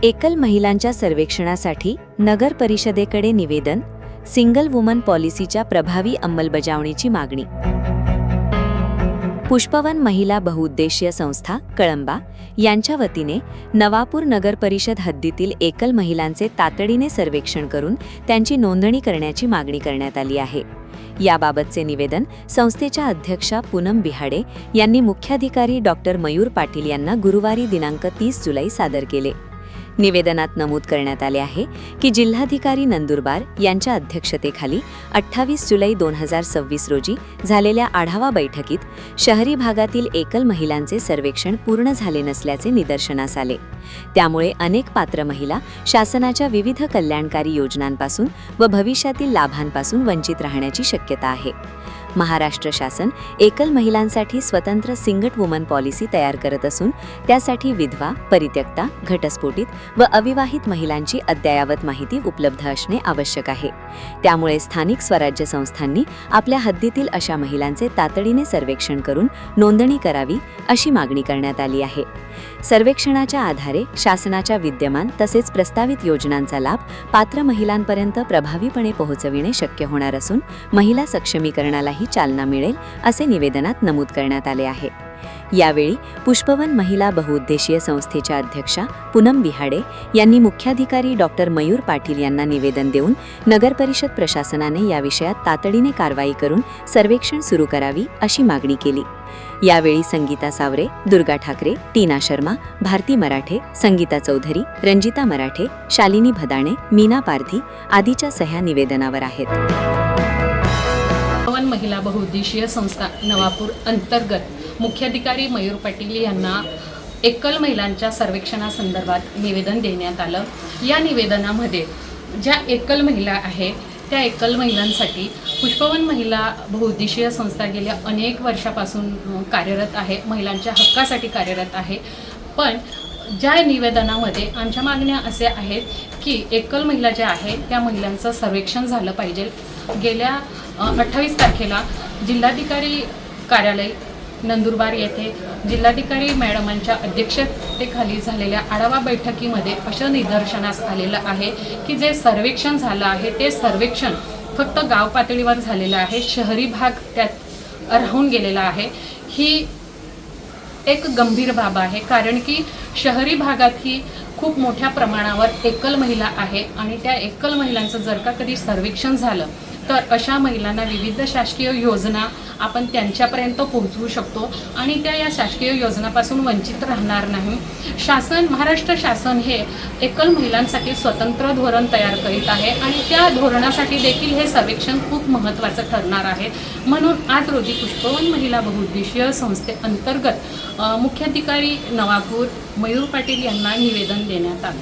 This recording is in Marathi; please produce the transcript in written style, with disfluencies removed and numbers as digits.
एकल महिलांच्या सर्वेक्षणासाठी नगर परिषदेकडे निवेदन, सिंगल वुमन पॉलिसीच्या प्रभावी अंमलबजावणीची मागणी। पुष्पवन महिला बहुउद्देशीय संस्था कळंबा यांच्या वतीने नवापूर नगर परिषद हद्दीतील एकल महिलांचे तातडीने सर्वेक्षण करून त्यांची नोंदणी करण्याची मागणी करण्यात आली आहे। याबाबतचे निवेदन संस्थेच्या अध्यक्षा पूनम बिहाडे यांनी मुख्याधिकारी डॉक्टर मयूर पाटील यांना गुरुवारी दिनांक 30 जुलै सादर केले। निवेदनात नमूद करण्यात आले आहे की जिल्हाधिकारी नंदुरबार यांच्या अध्यक्षतेखाली 28 जुलै 2026 रोजी झालेल्या आढावा बैठकीत शहरी भागातील एकल महिलांचे सर्वेक्षण पूर्ण झाले नसल्याचे निदर्शनास आले। त्यामुळे अनेक पात्र महिला शासनाच्या विविध कल्याणकारी योजनांपासून व भविष्यातील लाभांपासून वंचित राहण्याची शक्यता आहे। महाराष्ट्र शासन एकल महिलांसाठी स्वतंत्र सिंगल वुमन पॉलिसी तयार करत असून त्यासाठी विधवा, परित्यक्ता, घटस्फोटित व अविवाहित महिलांची अद्ययावत माहिती उपलब्ध असणे आवश्यक आहे। त्यामुळे स्थानिक स्वराज्य संस्थांनी आपल्या हद्दीतील अशा महिलांचे तातडीने सर्वेक्षण करून नोंदणी करावी अशी मागणी करण्यात आली आहे। सर्वेक्षणाच्या आधारे शासनाच्या विद्यमान तसेच प्रस्तावित योजनांचा लाभ पात्र महिलांपर्यंत प्रभावीपणे पोहोचविणे शक्य होणार असून महिला सक्षमीकरणालाही चालना मिळेल असे निवेदनात नमूद करण्यात आले आहे। यावेळी पुष्पवन महिला बहुउद्देशीय संस्थेच्या अध्यक्षा पूनम बिहाडे यांनी मुख्याधिकारी डॉक्टर मयूर पाटील यांना निवेदन देऊन नगरपरिषद प्रशासनाने या विषयात तातडीने कारवाई करून सर्वेक्षण सुरू करावी अशी मागणी केली। यावेळी संगीता सावरे, दुर्गा ठाकरे, टीना शर्मा, भारती मराठे, संगीता चौधरी, रंजिता मराठे, शालिनी भदाणे, मीना पारधी आदीच्या सह्या निवेदनावर आहेत। पुष्पवन महिला बहुउद्देशीय संस्था नवापूर अंतर्गत मुख्याधिकारी मयूर पाटील यांना एकल महिलांच्या सर्वेक्षणासंदर्भात निवेदन देण्यात आलं। या निवेदनामध्ये ज्या एकल महिला आहेत त्या एकल महिलांसाठी पुष्पवन महिला बहुउद्देशीय संस्था गेल्या अनेक वर्षापासून कार्यरत आहे, महिलांच्या हक्कासाठी कार्यरत आहे। पण ज्या निवेदनामध्ये आमच्या मागण्या असे आहेत की एकल महिला ज्या आहेत त्या महिलांचं सर्वेक्षण झालं पाहिजे। गेल्या 28 तारखेला जिल्हाधिकारी कार्यालय नंदुरबार येथे जिल्हाधिकारी मॅडमांच्या अध्यक्षतेखाली झालेल्या आढावा बैठकीमध्ये असं निदर्शनास आलेलं आहे की जे सर्वेक्षण झालं आहे ते सर्वेक्षण फक्त गाव पातळीवर झालेलं आहे, शहरी भाग त्यात राहून गेलेला आहे। ही एक गंभीर बाब आहे, कारण की शहरी भागात ही खूप मोठ्या प्रमाणावर एकल महिला आहे आणि त्या एकल महिलांचं जर का कधी सर्वेक्षण झालं तर अशा महिलांना विविध शासकीय योजना आपण त्यांच्यापर्यंत पोहोचवू शकतो आणि त्या या शासकीय योजनापासून वंचित राहणार नाही। महाराष्ट्र शासन हे एकल महिलांसाठी स्वतंत्र धोरण तयार करीत आहे आणि त्या धोरणासाठी देखील हे सर्वेक्षण खूप महत्त्वाचं ठरणार आहे। म्हणून आज रोजी पुष्पवन महिला बहुउद्देशीय संस्थेअंतर्गत मुख्याधिकारी नवापूर मयूर पाटील यांना निवेदन देण्यात आलं।